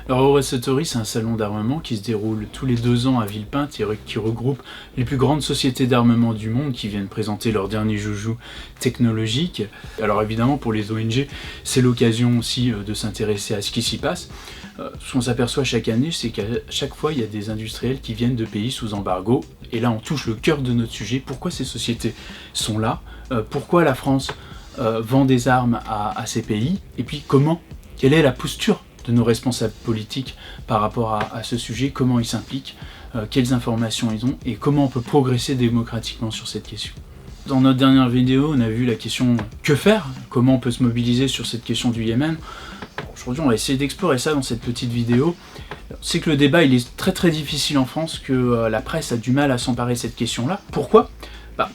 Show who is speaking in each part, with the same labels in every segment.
Speaker 1: Alors Eurosatory, c'est un salon d'armement qui se déroule tous les 2 ans à Villepinte et qui regroupe les plus grandes sociétés d'armement du monde qui viennent présenter leurs derniers joujoux technologiques. Alors évidemment pour les ONG, c'est l'occasion aussi de s'intéresser à ce qui s'y passe. Ce qu'on s'aperçoit chaque année, c'est qu'à chaque fois il y a des industriels qui viennent de pays sous embargo, et là on touche le cœur de notre sujet. Pourquoi ces sociétés sont là ? Pourquoi la France vend des armes à ces pays ? Et puis quelle est la posture de nos responsables politiques par rapport à ce sujet, comment ils s'impliquent, quelles informations ils ont et comment on peut progresser démocratiquement sur cette question. Dans notre dernière vidéo, on a vu la question que faire, comment on peut se mobiliser sur cette question du Yémen. Aujourd'hui, on va essayer d'explorer ça dans cette petite vidéo. C'est que le débat il est très très difficile en France, que la presse a du mal à s'emparer de cette question-là. Pourquoi ?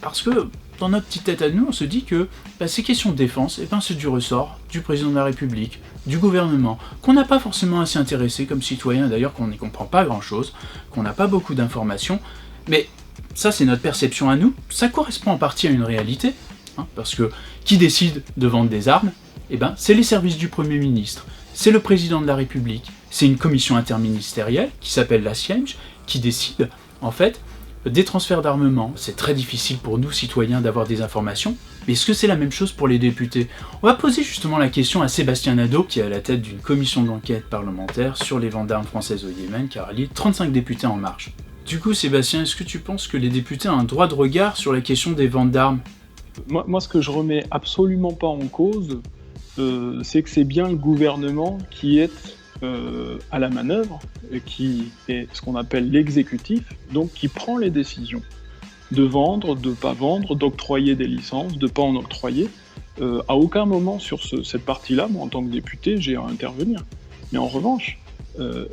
Speaker 1: Parce que dans notre petite tête à nous, on se dit que ces questions de défense, c'est du ressort du président de la République, du gouvernement, qu'on n'a pas forcément à s'y intéresser comme citoyen, d'ailleurs qu'on n'y comprend pas grand-chose, qu'on n'a pas beaucoup d'informations, mais ça c'est notre perception à nous, ça correspond en partie à une réalité, parce que qui décide de vendre des armes ? C'est les services du Premier ministre, c'est le président de la République, c'est une commission interministérielle qui s'appelle la SIEMJ, qui décide, en fait, des transferts d'armement. C'est très difficile pour nous, citoyens, d'avoir des informations, mais est-ce que c'est la même chose pour les députés ? On va poser justement la question à Sébastien Nadeau, qui est à la tête d'une commission d'enquête parlementaire sur les ventes d'armes françaises au Yémen, qui a rallié 35 députés En Marche. Du coup, Sébastien, est-ce que tu penses que les députés ont un droit de regard sur la question des ventes d'armes ?
Speaker 2: Moi, ce que je remets absolument pas en cause, c'est que c'est bien le gouvernement qui est à la manœuvre, qui est ce qu'on appelle l'exécutif, donc qui prend les décisions de vendre, de pas vendre, d'octroyer des licences, de pas en octroyer. À aucun moment sur cette partie-là, moi en tant que député, j'ai à intervenir. Mais en revanche,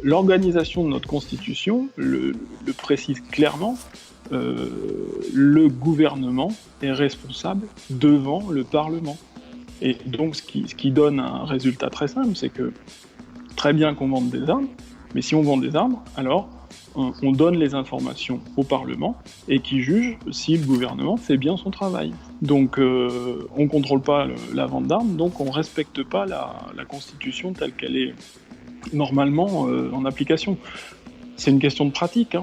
Speaker 2: l'organisation de notre Constitution le précise clairement, le gouvernement est responsable devant le Parlement. Et donc ce qui donne un résultat très simple, c'est que très bien qu'on vende des armes, mais si on vend des armes, alors on donne les informations au Parlement et qui juge si le gouvernement fait bien son travail. Donc on ne contrôle pas la vente d'armes, donc on ne respecte pas la Constitution telle qu'elle est normalement en application. C'est une question de pratique,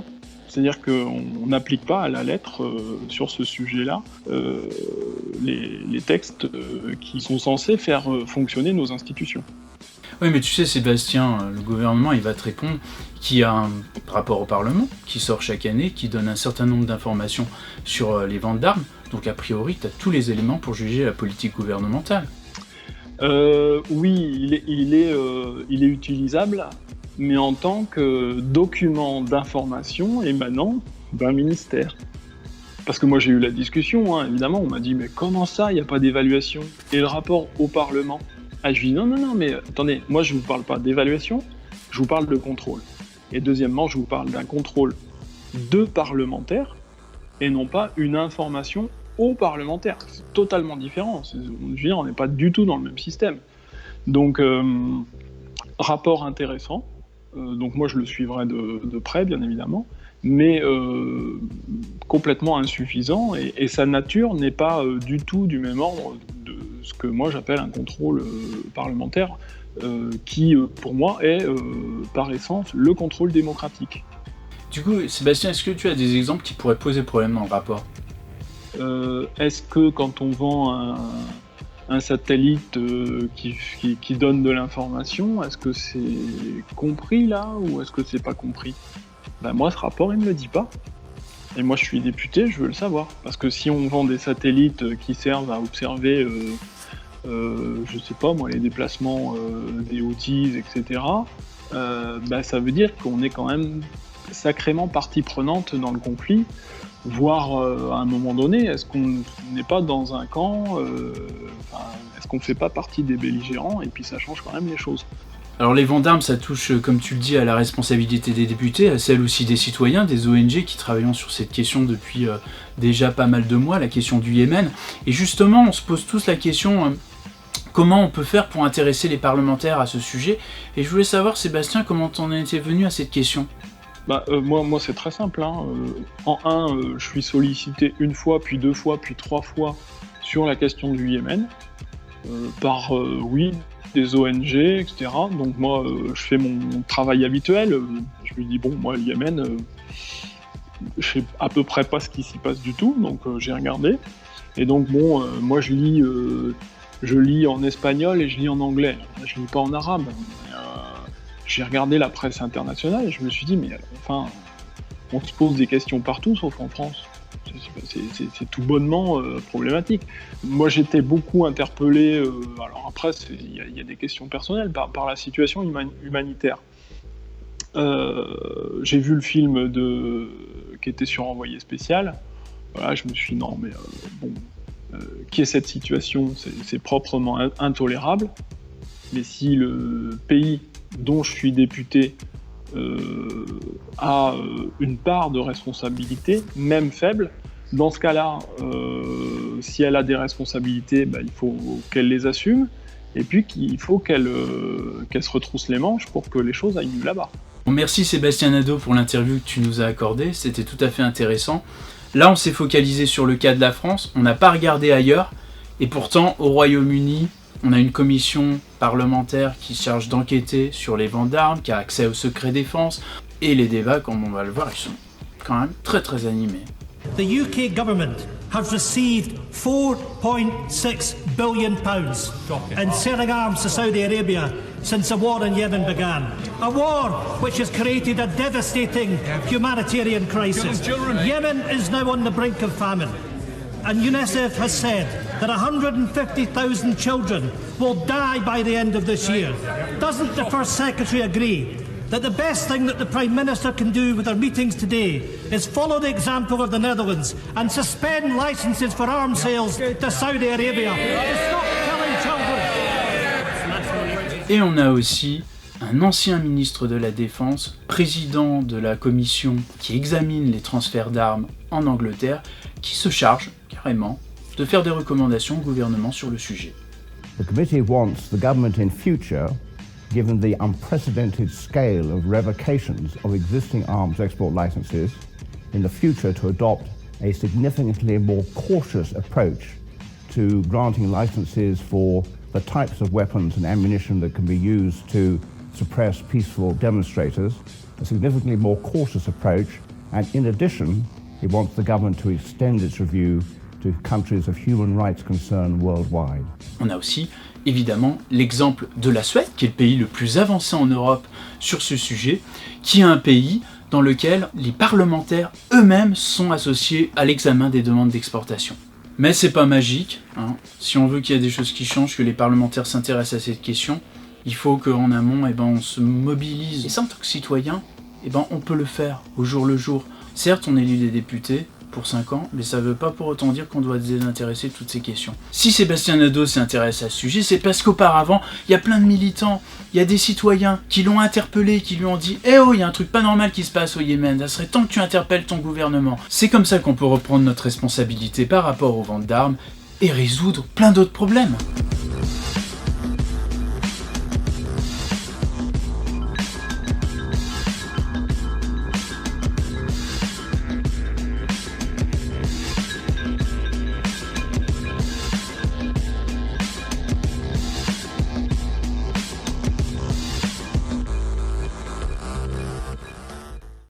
Speaker 2: C'est-à-dire qu'on n'applique pas à la lettre sur ce sujet-là les textes qui sont censés faire fonctionner nos institutions.
Speaker 1: Oui, mais tu sais, Sébastien, le gouvernement, il va te répondre qu'il y a un rapport au Parlement qui sort chaque année, qui donne un certain nombre d'informations sur les ventes d'armes. Donc, a priori, tu as tous les éléments pour juger la politique gouvernementale.
Speaker 2: Oui, il est utilisable, mais en tant que document d'information émanant d'un ministère. Parce que moi, j'ai eu la discussion, évidemment, on m'a dit « Mais comment ça, il n'y a pas d'évaluation ? Et le rapport au Parlement ?» Je lui dis non, mais attendez, moi je ne vous parle pas d'évaluation, je vous parle de contrôle. Et deuxièmement, je vous parle d'un contrôle de parlementaires et non pas une information aux parlementaires. C'est totalement différent. Je veux dire, on n'est pas du tout dans le même système. Donc, rapport intéressant. Donc moi je le suivrai de près, bien évidemment, mais complètement insuffisant et sa nature n'est pas du tout du même ordre de ce que moi j'appelle un contrôle parlementaire qui, pour moi, est par essence le contrôle démocratique.
Speaker 1: Du coup, Sébastien, est-ce que tu as des exemples qui pourraient poser problème dans le rapport ?
Speaker 2: Est-ce que quand on vend un satellite qui donne de l'information, est-ce que c'est compris là ou est-ce que c'est pas compris ? Moi, ce rapport, il me le dit pas. Et moi, je suis député, je veux le savoir. Parce que si on vend des satellites qui servent à observer, je sais pas moi, les déplacements des Houthis, etc., ça veut dire qu'on est quand même sacrément partie prenante dans le conflit, voire à un moment donné, est-ce qu'on n'est pas dans un camp, est-ce qu'on ne fait pas partie des belligérants, et puis ça change quand même les choses.
Speaker 1: Alors les ventes d'armes, ça touche, comme tu le dis, à la responsabilité des députés, à celle aussi des citoyens, des ONG qui travaillent sur cette question depuis déjà pas mal de mois, la question du Yémen. Et justement, on se pose tous la question, comment on peut faire pour intéresser les parlementaires à ce sujet ? Et je voulais savoir, Sébastien, comment t'en étais venu à cette question ?
Speaker 2: Moi c'est très simple. Je suis sollicité une fois, puis 2 fois, puis 3 fois sur la question du Yémen, par des ONG, etc. Donc moi, je fais mon travail habituel. Je me dis, bon, moi, le Yémen, je sais à peu près pas ce qui s'y passe du tout, donc j'ai regardé. Et donc bon, moi je lis en espagnol et je lis en anglais. Je lis pas en arabe. J'ai regardé la presse internationale et je me suis dit, mais enfin, on se pose des questions partout sauf en France. C'est tout bonnement problématique. Moi j'étais beaucoup interpellé, alors après il y a des questions personnelles, par la situation humanitaire. J'ai vu le film qui était sur Envoyé spécial. Voilà, je me suis dit non mais qui est cette situation, c'est proprement intolérable. Mais si le pays dont je suis député a une part de responsabilité, même faible, dans ce cas-là, si elle a des responsabilités, il faut qu'elle les assume, et puis qu'il faut qu'elle se retrousse les manches pour que les choses aillent mieux là-bas.
Speaker 1: Merci Sébastien Nadeau pour l'interview que tu nous as accordée, c'était tout à fait intéressant. Là, on s'est focalisé sur le cas de la France, on n'a pas regardé ailleurs, et pourtant, au Royaume-Uni, on a une commission parlementaire qui se charge d'enquêter sur les ventes d'armes, qui a accès au secret défense, et les débats, comme on va le voir, ils sont quand même très très animés.
Speaker 3: The UK government has received £4.6 billion in selling arms to Saudi Arabia since the war in Yemen began. A war which has created a devastating humanitarian crisis. Yemen is now on the brink of famine. And UNICEF has said that 150,000 children will die by the end of this year. Doesn't the First Secretary agree that the best thing that the Prime Minister can do with our meetings today is follow the example of the Netherlands and suspend licences for arms sales to Saudi Arabia to stop killing children?
Speaker 1: Et on a aussi un ancien ministre de la Défense, président de la commission qui examine les transferts d'armes en Angleterre, qui se charge carrément de faire des recommandations au gouvernement sur le sujet.
Speaker 4: The committee wants the government in future, given the unprecedented scale of revocations of existing arms export licenses, in the future to adopt a significantly more cautious approach to granting licenses for the types of weapons and ammunition that can be used to suppress peaceful demonstrators, a significantly more cautious approach, and in addition, it wants the government to extend its review to countries of human rights concern worldwide.
Speaker 1: On a aussi, évidemment, l'exemple de la Suède, qui est le pays le plus avancé en Europe sur ce sujet, qui est un pays dans lequel les parlementaires eux-mêmes sont associés à l'examen des demandes d'exportation. Mais c'est pas magique, hein. Si on veut qu'il y ait des choses qui changent, que les parlementaires s'intéressent à cette question, il faut qu'en amont, on se mobilise. Et ça, en tant que citoyen, on peut le faire au jour le jour. Certes, on élit des députés pour 5 ans, mais ça veut pas pour autant dire qu'on doit se désintéresser de toutes ces questions. Si Sébastien Nadeau s'intéresse à ce sujet, c'est parce qu'auparavant, il y a plein de militants, il y a des citoyens qui l'ont interpellé, qui lui ont dit « Eh oh, il y a un truc pas normal qui se passe au Yémen, ça serait temps que tu interpelles ton gouvernement ». C'est comme ça qu'on peut reprendre notre responsabilité par rapport aux ventes d'armes et résoudre plein d'autres problèmes.